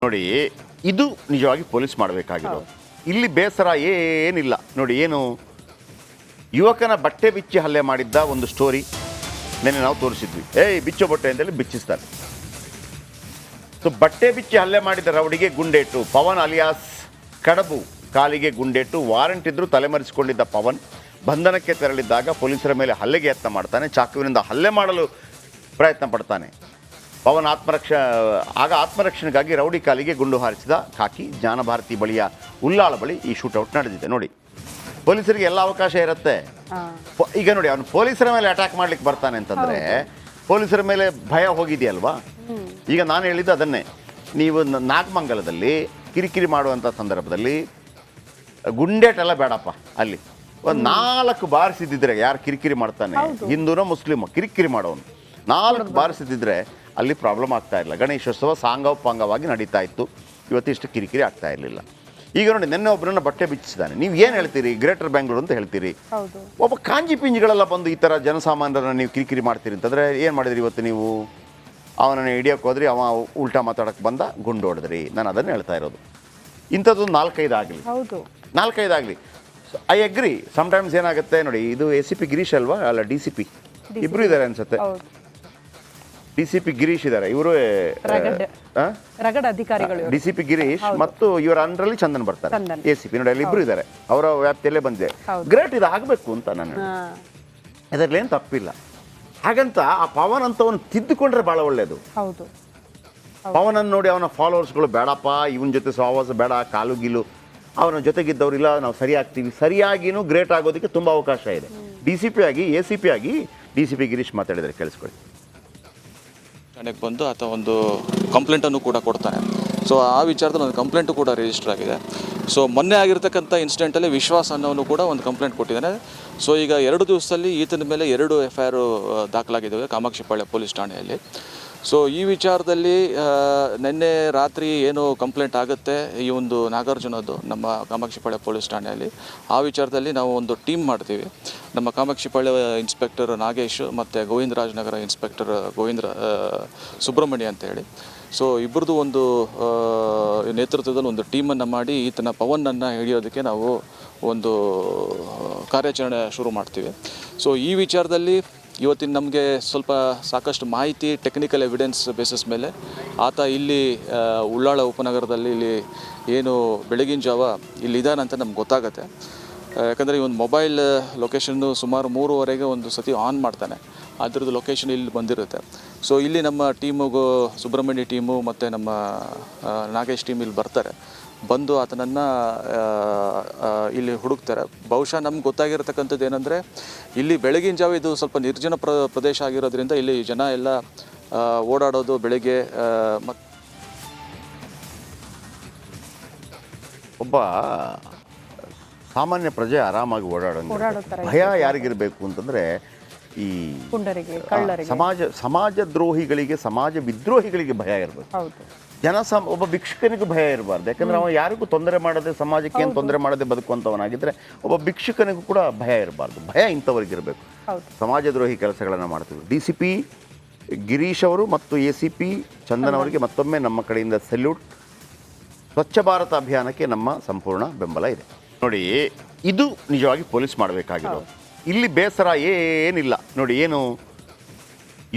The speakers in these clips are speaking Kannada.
ನೋಡಿ, ಇದು ನಿಜವಾಗಿ ಪೊಲೀಸ್ ಮಾಡಬೇಕಾಗಿರೋದು. ಇಲ್ಲಿ ಬೇಸರ ಏನಿಲ್ಲ ನೋಡಿ. ಏನು, ಯುವಕನ ಬಟ್ಟೆ ಬಿಚ್ಚಿ ಹಲ್ಲೆ ಮಾಡಿದ್ದ ಒಂದು ಸ್ಟೋರಿ ನೆನ್ನೆ ನಾವು ತೋರಿಸಿದ್ವಿ. ಬಿಚ್ಚೋ ಬಟ್ಟೆ ಅಂತೇಳಿ ಬಿಚ್ಚಿಸ್ತಾರೆ. ಸೊ ಬಟ್ಟೆ ಬಿಚ್ಚಿ ಹಲ್ಲೆ ಮಾಡಿದ ರೌಡಿಗೆ ಗುಂಡೇಟು. ಪವನ್ ಅಲಿಯಾಸ್ ಕಡಬು ಕಾಲಿಗೆ ಗುಂಡೇಟು. ವಾರಂಟ್ ಇದ್ರೂ ತಲೆಮರೆಸಿಕೊಂಡಿದ್ದ ಪವನ್ ಬಂಧನಕ್ಕೆ ತೆರಳಿದ್ದಾಗ ಪೊಲೀಸರ ಮೇಲೆ ಹಲ್ಲೆಗೆ ಯತ್ನ ಮಾಡ್ತಾನೆ. ಚಾಕುವಿನಿಂದ ಹಲ್ಲೆ ಮಾಡಲು ಪ್ರಯತ್ನ ಪಡ್ತಾನೆ. ಪವನ್ ಆತ್ಮರಕ್ಷಣೆಗಾಗಿ ರೌಡಿ ಕಾಲಿಗೆ ಗುಂಡು ಹಾರಿಸಿದ. ಖಾಕಿ ಜ್ಞಾನಭಾರತಿ ಬಳಿಯ ಉಲ್ಲಾಳ ಬಳಿ ಈ ಶೂಟೌಟ್ ನಡೆದಿದೆ. ನೋಡಿ, ಪೊಲೀಸರಿಗೆ ಎಲ್ಲ ಅವಕಾಶ ಇರುತ್ತೆ. ಈಗ ನೋಡಿ, ಅವನು ಪೊಲೀಸರ ಮೇಲೆ ಅಟ್ಯಾಕ್ ಮಾಡ್ಲಿಕ್ಕೆ ಬರ್ತಾನೆ ಅಂತಂದ್ರೆ ಪೊಲೀಸರ ಮೇಲೆ ಭಯ ಹೋಗಿದೆಯಲ್ವಾ. ಈಗ ನಾನು ಹೇಳಿದ್ದು ಅದನ್ನೇ. ನೀವು ನಾಗಮಂಗಲದಲ್ಲಿ ಕಿರಿಕಿರಿ ಮಾಡುವಂಥ ಸಂದರ್ಭದಲ್ಲಿ ಗುಂಡೇಟೆಲ್ಲ ಬೇಡಪ್ಪ. ಅಲ್ಲಿ ಒಂದು 4 ಬಾರಿಸಿದ್ದಿದ್ರೆ, ಯಾರು ಕಿರಿಕಿರಿ ಮಾಡ್ತಾನೆ, ಹಿಂದೂನೋ ಮುಸ್ಲಿಮೋ ಕಿರಿಕಿರಿ ಮಾಡೋನು, 4 ಬಾರಿಸಿದ್ದಿದ್ರೆ ಅಲ್ಲಿ ಪ್ರಾಬ್ಲಮ್ ಆಗ್ತಾ ಇಲ್ಲ. ಗಣೇಶೋತ್ಸವ ಸಾಂಗೋಪಾಂಗವಾಗಿ ನಡೀತಾ ಇತ್ತು. ಇವತ್ತಿಷ್ಟು ಕಿರಿಕಿರಿ ಆಗ್ತಾ ಇರಲಿಲ್ಲ. ಈಗ ನೋಡಿ, ನಿನ್ನೆ ಒಬ್ಬರನ್ನ ಬಟ್ಟೆ ಬಿಚ್ಚಿಸಿದ್ದಾನೆ. ನೀವು ಏನು ಹೇಳ್ತೀರಿ? ಗ್ರೇಟರ್ ಬ್ಯಾಂಗ್ಳೂರು ಅಂತ ಹೇಳ್ತೀರಿ. ಒಬ್ಬ ಕಾಂಜಿ ಪಿಂಜಿಗಳೆಲ್ಲ ಬಂದು ಈ ಥರ ಜನಸಾಮಾನ್ಯರನ್ನ ನೀವು ಕಿರಿಕಿರಿ ಮಾಡ್ತೀರಿ ಅಂತಂದರೆ ಏನು ಮಾಡಿದ್ರಿ ಇವತ್ತು ನೀವು? ಅವನನ್ನು ಹಿಡಿಯೋಕೆ ಹೋದ್ರಿ, ಅವ ಉಲ್ಟಾ ಮಾತಾಡೋಕ್ಕೆ ಬಂದ, ಗುಂಡು ಹೊಡೆದ್ರಿ. ನಾನು ಅದನ್ನು ಹೇಳ್ತಾ ಇರೋದು. ಇಂಥದ್ದೊಂದು 4-5 ಆಗಲಿ, 4-5 ಆಗಲಿ. I agree. ಸಮ್ಟೈಮ್ಸ್ ಏನಾಗುತ್ತೆ ನೋಡಿ, ಇದು ACP ಗಿರೀಶ್ ಅಲ್ವಾ? ಅಲ್ಲ, DCP ಇಬ್ಬರು ಇದ್ದಾರೆ ಅನ್ಸುತ್ತೆ. DCP ಗಿರೀಶ್ ಇದ್ದಾರೆ. ಇವರು DCP ಗಿರೀಶ್ ಮತ್ತು ಇವರ ಅಂಡರಲ್ಲಿ ಚಂದನ್ ಬರ್ತಾರೆ. ACP ನೋಡಿ, ಅಲ್ಲಿ ಇಬ್ಬರು ಇದ್ದಾರೆ. ಅವರ ವ್ಯಾಪ್ತಿಯಲ್ಲೇ ಬಂದಿದೆ. ಗ್ರೇಟ್, ಇದು ಆಗಬೇಕು ಅಂತ ನಾನು ಅದರಲ್ಲಿ ಏನು ತಪ್ಪಿಲ್ಲ. ಹಾಗಂತ ಆ ಪವನ್ ಅಂತವನು ತಿದ್ದುಕೊಂಡ್ರೆ ಭಾಳ ಒಳ್ಳೆಯದು. ಪವನನ್ನು ನೋಡಿ ಅವನ ಫಾಲೋವರ್ಸ್ಗಳು ಬೇಡಪ್ಪ, ಇವನ ಜೊತೆ ಸಹವಾಸ ಬೇಡ, ಕಾಲು ಗೀಲು, ಅವನ ಜೊತೆಗಿದ್ದವರಿಲ್ಲ, ನಾವು ಸರಿ ಆಗ್ತೀವಿ. ಸರಿಯಾಗಿನೂ ಗ್ರೇಟ್ ಆಗೋದಕ್ಕೆ ತುಂಬ ಅವಕಾಶ ಇದೆ. DCP ಆಗಿ ACP ಆಗಿ DCP ಗಿರೀಶ್ ಮಾತಾಡಿದರೆ ಕೇಳಿಸ್ಕೊಳ್ಳಿ. ಠಾಣೆಗೆ ಬಂದು ಆತ ಒಂದು ಕಂಪ್ಲೇಂಟನ್ನು ಕೂಡ ಕೊಡ್ತಾನೆ. ಸೊ ಆ ವಿಚಾರದಲ್ಲಿ ಒಂದು ಕಂಪ್ಲೇಂಟು ಕೂಡ ರಿಜಿಸ್ಟರ್ ಆಗಿದೆ. ಸೊ ಮೊನ್ನೆ ಆಗಿರ್ತಕ್ಕಂಥ ಇನ್ಸಿಡೆಂಟಲ್ಲಿ ವಿಶ್ವಾಸ್ ಅನ್ನೋನು ಕೂಡ ಒಂದು ಕಂಪ್ಲೇಂಟ್ ಕೊಟ್ಟಿದ್ದಾನೆ. ಸೊ ಈಗ 2 ದಿವಸದಲ್ಲಿ ಈತನ ಮೇಲೆ 2 FIR ದಾಖಲಾಗಿದ್ದಾವೆ ಕಾಮಾಕ್ಷಿಪಾಳ್ಯ ಪೊಲೀಸ್ ಠಾಣೆಯಲ್ಲಿ. ಸೊ ಈ ವಿಚಾರದಲ್ಲಿ ನಿನ್ನೆ ರಾತ್ರಿ ಏನು ಕಂಪ್ಲೇಂಟ್ ಆಗುತ್ತೆ ಈ ಒಂದು ನಾಗಾರ್ಜುನದ್ದು ನಮ್ಮ ಕಾಮಾಕ್ಷಿಪಾಳ್ಯ ಪೊಲೀಸ್ ಠಾಣೆಯಲ್ಲಿ, ಆ ವಿಚಾರದಲ್ಲಿ ನಾವು ಒಂದು ಟೀಮ್ ಮಾಡ್ತೀವಿ. ನಮ್ಮ ಕಾಮಾಕ್ಷಿಪಾಳ್ಯ ಇನ್ಸ್ಪೆಕ್ಟರ್ ನಾಗೇಶ್ ಮತ್ತು ಗೋವಿಂದರಾಜನಗರ ಇನ್ಸ್ಪೆಕ್ಟರ್ ಸುಬ್ರಹ್ಮಣ್ಯ ಅಂತೇಳಿ. ಸೊ ಇಬ್ಬರದು ಒಂದು ನೇತೃತ್ವದಲ್ಲಿ ಒಂದು ಟೀಮನ್ನು ಮಾಡಿ ಈತನ ಪವನನ್ನು ಹಿಡಿಯೋದಕ್ಕೆ ನಾವು ಒಂದು ಕಾರ್ಯಾಚರಣೆ ಶುರು ಮಾಡ್ತೀವಿ. ಸೊ ಈ ವಿಚಾರದಲ್ಲಿ ಇವತ್ತಿನ ನಮಗೆ ಸ್ವಲ್ಪ ಸಾಕಷ್ಟು ಮಾಹಿತಿ, ಟೆಕ್ನಿಕಲ್ ಎವಿಡೆನ್ಸ್ ಬೇಸಿಸ್ ಮೇಲೆ ಆತ ಇಲ್ಲಿ ಉಳ್ಳಾಳ ಉಪನಗರದಲ್ಲಿ ಇಲ್ಲಿ ಏನು ಬೆಳಗಿನ ಜಾವ ಇಲ್ಲಿದ್ದಾನಂತ ನಮ್ಗೆ ಗೊತ್ತಾಗುತ್ತೆ. ಯಾಕಂದರೆ ಈ ಒಂದು ಮೊಬೈಲ್ ಲೊಕೇಶನ್ನು ಸುಮಾರು 3:15 ಒಂದು ಸತಿ ಆನ್ ಮಾಡ್ತಾನೆ. ಅದರದ್ದು ಲೊಕೇಶನ್ ಇಲ್ಲಿ ಬಂದಿರುತ್ತೆ. ಸೊ ಇಲ್ಲಿ ನಮ್ಮ ಟೀಮುಗೂ ಸುಬ್ರಹ್ಮಣ್ಯ ಟೀಮು ಮತ್ತು ನಮ್ಮ ನಾಗೇಶ್ ಟೀಮ್ ಇಲ್ಲಿ ಬರ್ತಾರೆ. ಬಂದು ಆತನನ್ನು ಇಲ್ಲಿ ಹುಡುಕ್ತಾರೆ. ಬಹುಶಃ ನಮ್ಗೆ ಗೊತ್ತಾಗಿರತಕ್ಕಂಥದ್ದು ಏನಂದರೆ, ಇಲ್ಲಿ ಬೆಳಗಿನ ಜಾವ ಇದು ಸ್ವಲ್ಪ ನಿರ್ಜನ ಪ್ರದೇಶ ಆಗಿರೋದ್ರಿಂದ ಇಲ್ಲಿ ಜನ ಎಲ್ಲ ಓಡಾಡೋದು ಬೆಳಗ್ಗೆ. ಮತ್ತು ಒಬ್ಬ ಸಾಮಾನ್ಯ ಪ್ರಜೆ ಆರಾಮಾಗಿ ಓಡಾಡೋದು. ಭಯ ಯಾರಿಗಿರಬೇಕು ಅಂತಂದರೆ ಈ ಸಮಾಜ ದ್ರೋಹಿಗಳಿಗೆ, ಸಮಾಜ ವಿದ್ರೋಹಿಗಳಿಗೆ ಭಯ ಇರಬೇಕು. ಒಬ್ಬ ಭಿಕ್ಷುಕನಿಗೂ ಭಯ ಇರಬಾರ್ದು. ಯಾಕಂದರೆ ಅವನು ಯಾರಿಗೂ ತೊಂದರೆ ಮಾಡದೆ, ಸಮಾಜಕ್ಕೆ ಏನು ತೊಂದರೆ ಮಾಡದೆ ಬದುಕುವಂಥವನಾಗಿದ್ದರೆ ಒಬ್ಬ ಭಿಕ್ಷುಕನಿಗೂ ಕೂಡ ಭಯ ಇರಬಾರ್ದು. ಭಯ ಇಂಥವ್ರಿಗಿರಬೇಕು. ಸಮಾಜ ದ್ರೋಹಿ ಕೆಲಸಗಳನ್ನು ಮಾಡ್ತೀವಿ. DCP ಗಿರೀಶ್ ಅವರು ಮತ್ತು ACP ಚಂದನ್ ಅವರಿಗೆ ಮತ್ತೊಮ್ಮೆ ನಮ್ಮ ಕಡೆಯಿಂದ ಸೆಲ್ಯೂಟ್. ಸ್ವಚ್ಛ ಭಾರತ ಅಭಿಯಾನಕ್ಕೆ ನಮ್ಮ ಸಂಪೂರ್ಣ ಬೆಂಬಲ ಇದೆ. ನೋಡಿ, ಇದು ನಿಜವಾಗಿ ಪೊಲೀಸ್ ಮಾಡಬೇಕಾಗಿರೋದು. ಇಲ್ಲಿ ಬೇಸರ ಏನಿಲ್ಲ ನೋಡಿ. ಏನು,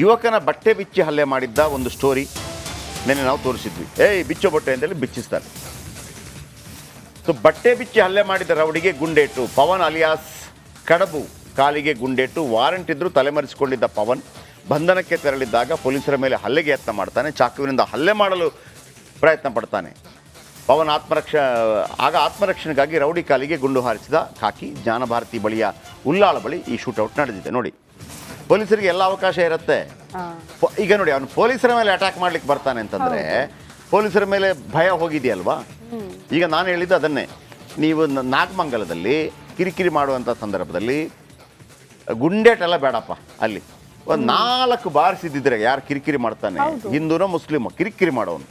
ಯುವಕನ ಬಟ್ಟೆ ಬಿಚ್ಚಿ ಹಲ್ಲೆ ಮಾಡಿದ್ದ ಒಂದು ಸ್ಟೋರಿ ನೆನ್ನೆ ನಾವು ತೋರಿಸಿದ್ವಿ. ಬಿಚ್ಚೋ ಬಟ್ಟೆ ಅಂತೇಳಿ ಬಿಚ್ಚಿಸ್ತಾರೆ. ಸೊ ಬಟ್ಟೆ ಬಿಚ್ಚಿ ಹಲ್ಲೆ ಮಾಡಿದ ರೌಡಿಗೆ ಗುಂಡೇಟು. ಪವನ್ ಅಲಿಯಾಸ್ ಕಡಬು ಕಾಲಿಗೆ ಗುಂಡೇಟು. ವಾರಂಟ್ ಇದ್ರೂ ತಲೆಮರೆಸಿಕೊಂಡಿದ್ದ ಪವನ್ ಬಂಧನಕ್ಕೆ ತೆರಳಿದ್ದಾಗ ಪೊಲೀಸರ ಮೇಲೆ ಹಲ್ಲೆಗೆ ಯತ್ನ ಮಾಡ್ತಾನೆ. ಚಾಕುವಿನಿಂದ ಹಲ್ಲೆ ಮಾಡಲು ಪ್ರಯತ್ನ ಪಡ್ತಾನೆ. ಪವನ್ ಆತ್ಮರಕ್ಷಣೆಗಾಗಿ ರೌಡಿ ಕಾಲಿಗೆ ಗುಂಡು ಹಾರಿಸಿದ. ಖಾಕಿ ಜ್ಞಾನಭಾರತಿ ಬಳಿಯ ಉಲ್ಲಾಳ ಬಳಿ ಈ ಶೂಟೌಟ್ ನಡೆದಿದೆ. ನೋಡಿ, ಪೊಲೀಸರಿಗೆ ಎಲ್ಲ ಅವಕಾಶ ಇರುತ್ತೆ. ಈಗ ನೋಡಿ, ಅವನು ಪೊಲೀಸರ ಮೇಲೆ ಅಟ್ಯಾಕ್ ಮಾಡ್ಲಿಕ್ಕೆ ಬರ್ತಾನೆ ಅಂತಂದರೆ ಪೊಲೀಸರ ಮೇಲೆ ಭಯ ಹೋಗಿದೆಯಲ್ವಾ. ಈಗ ನಾನು ಹೇಳಿದ್ದು ಅದನ್ನೇ. ನೀವು ನಾಗಮಂಗಲದಲ್ಲಿ ಕಿರಿಕಿರಿ ಮಾಡುವಂಥ ಸಂದರ್ಭದಲ್ಲಿ ಗುಂಡೇಟೆಲ್ಲ ಬೇಡಪ್ಪ. ಅಲ್ಲಿ ಒಂದು 4 ಬಾರಿಸಿದ್ದಿದ್ರೆ, ಯಾರು ಕಿರಿಕಿರಿ ಮಾಡ್ತಾನೆ, ಹಿಂದೂನೋ ಮುಸ್ಲಿಮೋ ಕಿರಿಕಿರಿ ಮಾಡೋನು,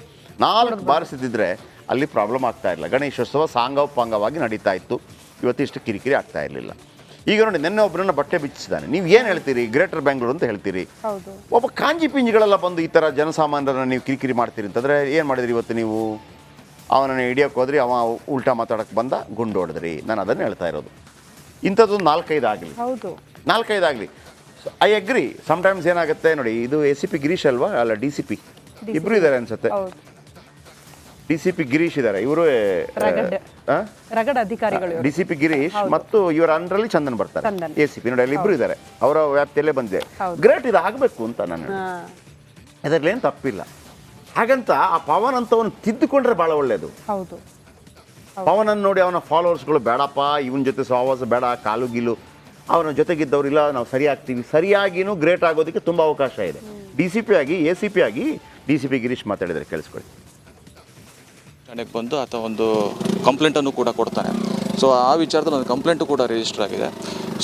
4 ಬಾರಿಸಿದ್ದಿದ್ರೆ ಅಲ್ಲಿ ಪ್ರಾಬ್ಲಮ್ ಆಗ್ತಾ ಇಲ್ಲ. ಗಣೇಶೋತ್ಸವ ಸಾಂಗೋಪಾಂಗವಾಗಿ ನಡೀತಾ ಇತ್ತು. ಇವತ್ತಿಷ್ಟು ಕಿರಿಕಿರಿ ಆಗ್ತಾ ಇರಲಿಲ್ಲ. ಈಗ ನೋಡಿ ನಿನ್ನೆ ಒಬ್ಬರನ್ನ ಬಟ್ಟೆ ಬಿಚ್ಚಿಸಿದ್ದಾನೆ, ನೀವು ಏನು ಹೇಳ್ತೀರಿ? ಗ್ರೇಟರ್ ಬ್ಯಾಂಗ್ಳೂರ್ ಅಂತ ಹೇಳ್ತೀರಿ. ಹೌದು. ಒಬ್ಬ ಕಾಂಜಿ ಪಿಂಜಿಗಳೆಲ್ಲ ಬಂದು ಈ ಥರ ಜನಸಾಮಾನ್ಯರನ್ನ ನೀವು ಕಿರಿಕಿರಿ ಮಾಡ್ತೀರಿ ಅಂತಂದರೆ ಏನು ಮಾಡಿದ್ರಿ ಇವತ್ತು ನೀವು? ಅವನನ್ನು ಹಿಡಿಯೋಕೆ ಹೋದ್ರಿ, ಅವ ಉಲ್ಟಾ ಮಾತಾಡೋಕ್ಕೆ ಬಂದ, ಗುಂಡು ಹೊಡೆದ್ರಿ. ನಾನು ಅದನ್ನು ಹೇಳ್ತಾ ಇರೋದು. ಇಂಥದ್ದು 4-5 ಆಗಲಿ, ಹೌದು, 4-5 ಆಗಲಿ. I agree. ಸಮ್ಟೈಮ್ಸ್ ಏನಾಗುತ್ತೆ ನೋಡಿ, ಇದು ACP ಗಿರೀಶ್ ಅಲ್ವಾ? ಅಲ್ಲ, DCP ಇಬ್ಬರು ಇದ್ದಾರೆ ಅನ್ಸುತ್ತೆ. DCP ಗಿರೀಶ್ ಇದ್ದಾರೆ, ಇವರು ರಗಡ ಅಧಿಕಾರಿಗಳು. DCP ಗಿರೀಶ್ ಮತ್ತು ಇವರ ಅಂಡರಲ್ಲಿ ಚಂದನ್ ಬರ್ತಾರೆ. ACP ನೋಡಿ, ಅಲ್ಲಿ ಇಬ್ಬರು ಇದ್ದಾರೆ, ಅವರ ವ್ಯಾಪ್ತಿಯಲ್ಲೇ ಬಂದಿದೆ. ಗ್ರೇಟ್, ಇದು ಆಗಬೇಕು ಅಂತ ನಾನು, ಅದರಲ್ಲೇನು ತಪ್ಪಿಲ್ಲ. ಹಾಗಂತ ಆ ಪವನ್ ಅಂತವನು ತಿದ್ದುಕೊಂಡ್ರೆ ಭಾಳ ಒಳ್ಳೆಯದು. ಹೌದು. ಪವನನ್ನು ನೋಡಿ ಅವನ ಫಾಲೋವರ್ಸ್ಗಳು ಬೇಡಪ್ಪ, ಇವನ ಜೊತೆ ಸಹವಾಸ ಬೇಡ, ಕಾಲು ಗೀಲು, ಅವನ ಜೊತೆಗಿದ್ದವ್ರು ಇಲ್ಲ, ನಾವು ಸರಿ ಆಗ್ತೀವಿ. ಸರಿಯಾಗಿನೂ ಗ್ರೇಟ್ ಆಗೋದಕ್ಕೆ ತುಂಬ ಅವಕಾಶ ಇದೆ. DCP ಆಗಿ ACP ಆಗಿ DCP ಗಿರೀಶ್ ಮಾತಾಡಿದರೆ ಕೇಳಿಸ್ಕೊಳ್ಳಿ. ಠಾಣೆಗೆ ಬಂದು ಆತ ಒಂದು ಕಂಪ್ಲೇಂಟನ್ನು ಕೂಡ ಕೊಡ್ತಾನೆ. ಸೊ ಆ ವಿಚಾರದಲ್ಲಿ ಒಂದು ಕಂಪ್ಲೇಂಟು ಕೂಡ ರಿಜಿಸ್ಟರ್ ಆಗಿದೆ.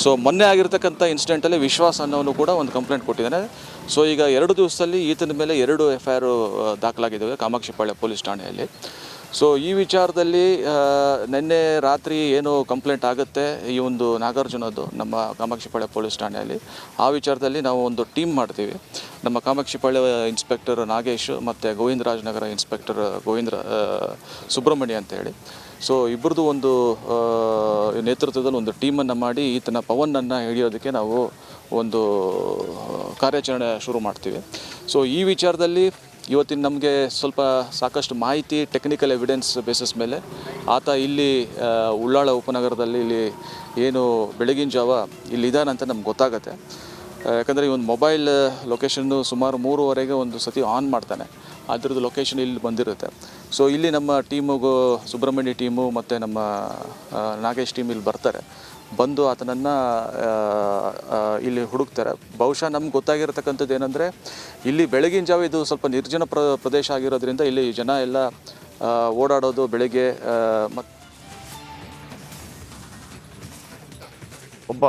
ಸೊ ಮೊನ್ನೆ ಆಗಿರ್ತಕ್ಕಂಥ ಇನ್ಸಿಡೆಂಟಲ್ಲಿ ವಿಶ್ವಾಸ್ ಅನ್ನೋನು ಕೂಡ ಒಂದು ಕಂಪ್ಲೇಂಟ್ ಕೊಟ್ಟಿದ್ದಾನೆ. ಸೊ ಈಗ 2 ದಿವಸದಲ್ಲಿ ಈತನ ಮೇಲೆ 2 FIR ದಾಖಲಾಗಿದ್ದಾವೆ ಕಾಮಾಕ್ಷಿಪಾಳ್ಯ ಪೊಲೀಸ್ ಠಾಣೆಯಲ್ಲಿ. ಸೊ ಈ ವಿಚಾರದಲ್ಲಿ ನಿನ್ನೆ ರಾತ್ರಿ ಏನು ಕಂಪ್ಲೇಂಟ್ ಆಗುತ್ತೆ ಈ ಒಂದು ನಾಗಾರ್ಜುನದ್ದು ನಮ್ಮ ಕಾಮಾಕ್ಷಿಪಾಳ್ಯ ಪೊಲೀಸ್ ಠಾಣೆಯಲ್ಲಿ, ಆ ವಿಚಾರದಲ್ಲಿ ನಾವು ಒಂದು ಟೀಮ್ ಮಾಡ್ತೀವಿ. ನಮ್ಮ ಕಾಮಾಕ್ಷಿಪಾಳ್ಯ ಇನ್ಸ್ಪೆಕ್ಟರ್ ನಾಗೇಶ್ ಮತ್ತು ಗೋವಿಂದರಾಜನಗರ ಇನ್ಸ್ಪೆಕ್ಟರ್ ಸುಬ್ರಹ್ಮಣ್ಯ ಅಂತೇಳಿ. ಸೊ ಇಬ್ಬರದು ಒಂದು ನೇತೃತ್ವದಲ್ಲಿ ಒಂದು ಟೀಮನ್ನು ಮಾಡಿ ಈತನ ಪವನನ್ನು ಹಿಡಿಯೋದಕ್ಕೆ ನಾವು ಒಂದು ಕಾರ್ಯಾಚರಣೆ ಶುರು ಮಾಡ್ತೀವಿ. ಸೊ ಈ ವಿಚಾರದಲ್ಲಿ ಇವತ್ತಿನ ನಮಗೆ ಸ್ವಲ್ಪ ಸಾಕಷ್ಟು ಮಾಹಿತಿ, ಟೆಕ್ನಿಕಲ್ ಎವಿಡೆನ್ಸ್ ಬೇಸಿಸ್ ಮೇಲೆ ಆತ ಇಲ್ಲಿ ಉಳ್ಳಾಳ ಉಪನಗರದಲ್ಲಿ ಇಲ್ಲಿ ಏನು ಬೆಳಗಿನ ಜಾವ ಇಲ್ಲಿದ್ದಾನಂತ ನಮ್ಗೆ ಗೊತ್ತಾಗುತ್ತೆ. ಯಾಕಂದರೆ ಈ ಒಂದು ಮೊಬೈಲ್ ಲೊಕೇಶನ್ನು ಸುಮಾರು 3:15 ಒಂದು ಸತಿ ಆನ್ ಮಾಡ್ತಾನೆ, ಅದ್ರದ್ದು ಲೊಕೇಶನ್ ಇಲ್ಲಿ ಬಂದಿರುತ್ತೆ. ಸೊ ಇಲ್ಲಿ ನಮ್ಮ ಟೀಮುಗೂ ಸುಬ್ರಹ್ಮಣ್ಯ ಟೀಮು ಮತ್ತು ನಮ್ಮ ನಾಗೇಶ್ ಟೀಮ್ ಇಲ್ಲಿ ಬರ್ತಾರೆ, ಬಂದು ಆತನನ್ನು ಇಲ್ಲಿ ಹುಡುಕ್ತಾರೆ. ಬಹುಶಃ ನಮ್ಗೆ ಗೊತ್ತಾಗಿರತಕ್ಕಂಥದ್ದು ಏನಂದರೆ ಇಲ್ಲಿ ಬೆಳಗಿನ ಜಾವ ಇದು ಸ್ವಲ್ಪ ನಿರ್ಜನ ಪ್ರದೇಶ ಆಗಿರೋದ್ರಿಂದ ಇಲ್ಲಿ ಜನ ಎಲ್ಲ ಓಡಾಡೋದು ಬೆಳಗ್ಗೆ. ಮತ್ತು ಒಬ್ಬ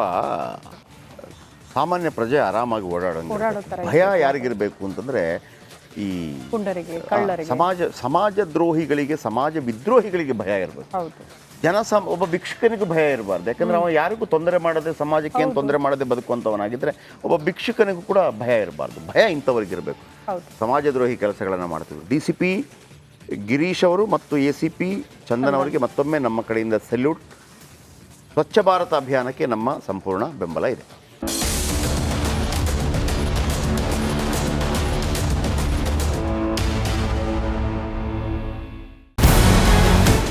ಸಾಮಾನ್ಯ ಪ್ರಜೆ ಆರಾಮಾಗಿ ಓಡಾಡೋಂಗೆ ಭಯ ಯಾರಿಗಿರಬೇಕು ಅಂತಂದರೆ ಈ ಸಮಾಜ ದ್ರೋಹಿಗಳಿಗೆ, ಸಮಾಜ ವಿದ್ರೋಹಿಗಳಿಗೆ ಭಯ ಇರಬೇಕು. ಒಬ್ಬ ಭಿಕ್ಷುಕನಿಗೂ ಭಯ ಇರಬಾರ್ದು. ಯಾಕಂದರೆ ಅವನು ಯಾರಿಗೂ ತೊಂದರೆ ಮಾಡದೆ, ಸಮಾಜಕ್ಕೆ ಏನು ತೊಂದರೆ ಮಾಡದೆ ಬದುಕುವಂಥವನಾಗಿದ್ದರೆ ಒಬ್ಬ ಭಿಕ್ಷುಕನಿಗೂ ಕೂಡ ಭಯ ಇರಬಾರ್ದು. ಭಯ ಇಂಥವ್ರಿಗಿರಬೇಕು. ಸಮಾಜ ದ್ರೋಹಿ ಕೆಲಸಗಳನ್ನು ಮಾಡ್ತೀವಿ. DCP ಗಿರೀಶ್ ಅವರು ಮತ್ತು ACP ಚಂದನ್ ಅವರಿಗೆ ಮತ್ತೊಮ್ಮೆ ನಮ್ಮ ಕಡೆಯಿಂದ ಸಲ್ಯೂಟ್. ಸ್ವಚ್ಛ ಭಾರತ ಅಭಿಯಾನಕ್ಕೆ ನಮ್ಮ ಸಂಪೂರ್ಣ ಬೆಂಬಲ ಇದೆ.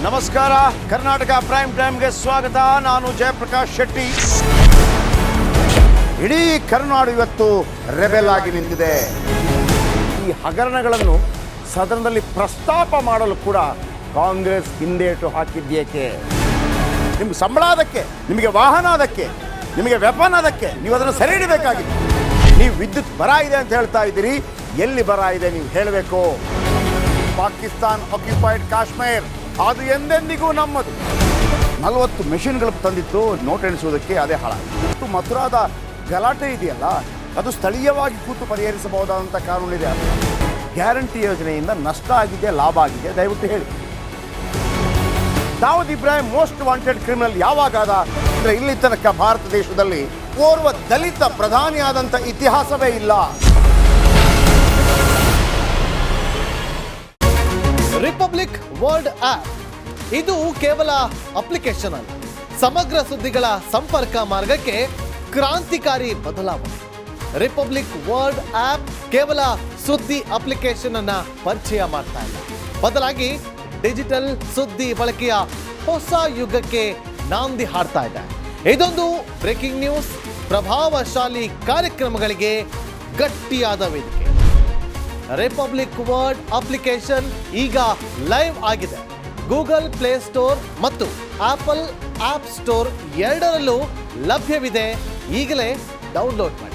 ನಮಸ್ಕಾರ, ಕರ್ನಾಟಕ ಪ್ರೈಮ್ ಟೈಮ್ಗೆ ಸ್ವಾಗತ. ನಾನು ಜಯಪ್ರಕಾಶ್ ಶೆಟ್ಟಿ. ಇಡೀ ಕರ್ನಾಡು ಇವತ್ತು ರೆಬೆಲ್ ಆಗಿ ನಿಂತಿದೆ. ಈ ಹಗರಣಗಳನ್ನು ಸದನದಲ್ಲಿ ಪ್ರಸ್ತಾಪ ಮಾಡಲು ಕೂಡ ಕಾಂಗ್ರೆಸ್ ಹಿಂದೇಟು ಹಾಕಿದ್ದೇಕೆ? ನಿಮ್ಗೆ ಸಂಬಳ ಅದಕ್ಕೆ, ನಿಮಗೆ ವಾಹನ ಅದಕ್ಕೆ, ನಿಮಗೆ ವೆಪನ್ ಅದಕ್ಕೆ, ನೀವು ಅದನ್ನು ಸೆರೆ ಹಿಡಿಬೇಕಾಗಿತ್ತು. ನೀವು ವಿದ್ಯುತ್ ಬರ ಇದೆ ಅಂತ ಹೇಳ್ತಾ ಇದ್ದೀರಿ, ಎಲ್ಲಿ ಬರ ಇದೆ ನೀವು ಹೇಳಬೇಕು. ಪಾಕಿಸ್ತಾನ್ ಆಕ್ಯುಪೈಡ್ ಕಾಶ್ಮೀರ್ ಅದು ಎಂದೆಂದಿಗೂ ನಮ್ಮದು. 40 ಮೆಷಿನ್ಗಳು ತಂದಿತ್ತು ನೋಟ್ ಎಣಿಸುವುದಕ್ಕೆ, ಅದೇ ಹಾಳಾಗಿತ್ತು. ಮಥುರಾದ ಗಲಾಟೆ ಇದೆಯಲ್ಲ, ಅದು ಸ್ಥಳೀಯವಾಗಿ ಕೂತು ಪರಿಹರಿಸಬಹುದಾದಂಥ ಕಾನೂನಿದೆ. ಗ್ಯಾರಂಟಿ ಯೋಜನೆಯಿಂದ ನಷ್ಟ ಆಗಿದೆ, ಲಾಭ ಆಗಿದೆ, ದಯವಿಟ್ಟು ಹೇಳಿ. Dawood Ibrahim most wanted criminal ಯಾವಾಗಾದ ಅಂದರೆ ಇಲ್ಲಿ ತನಕ ಭಾರತ ದೇಶದಲ್ಲಿ ಓರ್ವ ದಲಿತ ಪ್ರಧಾನಿಯಾದಂಥ ಇತಿಹಾಸವೇ ಇಲ್ಲ. ರಿಪಬ್ಲಿಕ್ ವರ್ಲ್ಡ್ ಆಪ್ ಇದು ಕೇವಲ ಅಪ್ಲಿಕೇಶನ್ ಅಲ್ಲ, ಸಮಗ್ರ ಸುದ್ದಿಗಳ ಸಂಪರ್ಕ ಮಾರ್ಗಕ್ಕೆ ಕ್ರಾಂತಿಕಾರಿ ಬದಲಾವಣೆ. ರಿಪಬ್ಲಿಕ್ ವರ್ಲ್ಡ್ ಆಪ್ ಕೇವಲ ಸುದ್ದಿ ಅಪ್ಲಿಕೇಶನ್ ಅನ್ನ ಪರಿಚಯ ಮಾಡ್ತಾ ಇಲ್ಲ, ಬದಲಾಗಿ ಡಿಜಿಟಲ್ ಸುದ್ದಿ ಬಳಕೆಯ ಹೊಸ ಯುಗಕ್ಕೆ ನಾಂದಿ ಹಾಡ್ತಾ ಇದೆ. ಇದೊಂದು ಬ್ರೇಕಿಂಗ್ ನ್ಯೂಸ್, ಪ್ರಭಾವಶಾಲಿ ಕಾರ್ಯಕ್ರಮಗಳಿಗೆ ಗಟ್ಟಿಯಾದ ವೇದಿಕೆ. ರಿಪಬ್ಲಿಕ್ ವರ್ಲ್ಡ್ ಅಪ್ಲಿಕೇಶನ್ ಈಗ ಲೈವ್ ಆಗಿದೆ. ಗೂಗಲ್ ಪ್ಲೇ ಸ್ಟೋರ್ ಮತ್ತು ಆಪಲ್ ಆಪ್ ಸ್ಟೋರ್ ಎರಡರಲ್ಲೂ ಲಭ್ಯವಿದೆ. ಈಗಲೇ ಡೌನ್ಲೋಡ್ ಮಾಡಿ.